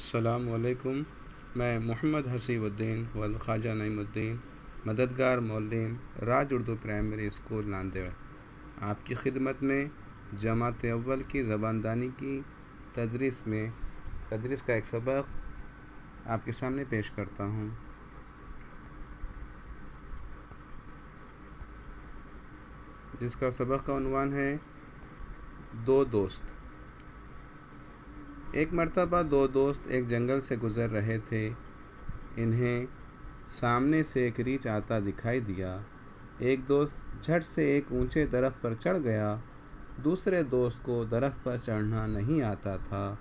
السلام علیکم۔ میں محمد حسیب الدین ولد خواجہ نعیم الدین مددگار معلم راج اردو پرائمری اسکول ناندیڑ آپ کی خدمت میں جماعت اول کی زباندانی کی تدریس کا ایک سبق آپ کے سامنے پیش کرتا ہوں۔ جس کا سبق کا عنوان ہے دو دوست۔ ایک مرتبہ دو دوست ایک جنگل سے گزر رہے تھے۔ انہیں سامنے سے ایک ریچھ آتا دکھائی دیا۔ ایک دوست جھٹ سے ایک اونچے درخت پر چڑھ گیا۔ دوسرے دوست کو درخت پر چڑھنا نہیں آتا تھا۔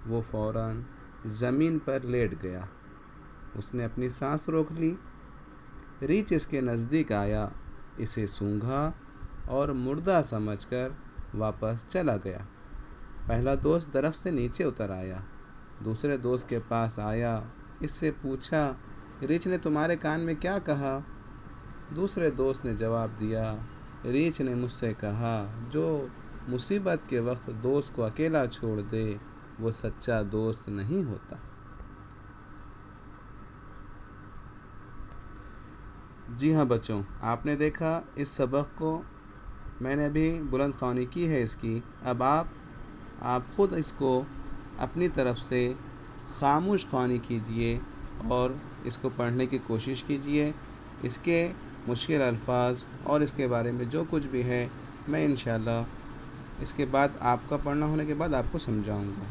وہ فوراً زمین پر لیٹ گیا۔ اس نے اپنی سانس روک لی۔ ریچھ اس کے نزدیک آیا، اسے سونگھا اور مردہ سمجھ کر واپس چلا گیا۔ پہلا دوست درخت سے نیچے اتر آیا۔ دوسرے دوست کے پاس آیا، اس سے پوچھا، ریچھ نے تمہارے کان میں کیا کہا؟ دوسرے دوست نے جواب دیا، ریچھ نے مجھ سے کہا، جو مصیبت کے وقت دوست کو اکیلا چھوڑ دے وہ سچا دوست نہیں ہوتا۔ جی ہاں بچوں، آپ نے دیکھا اس سبق کو میں نے ابھی بلند خوانی کی ہے اس کی۔ اب آپ خود اس کو اپنی طرف سے خاموش خوانی کیجئے اور اس کو پڑھنے کی کوشش کیجئے۔ اس کے مشکل الفاظ اور اس کے بارے میں جو کچھ بھی ہے میں انشاءاللہ اس کے بعد آپ کا پڑھنا ہونے کے بعد آپ کو سمجھاؤں گا۔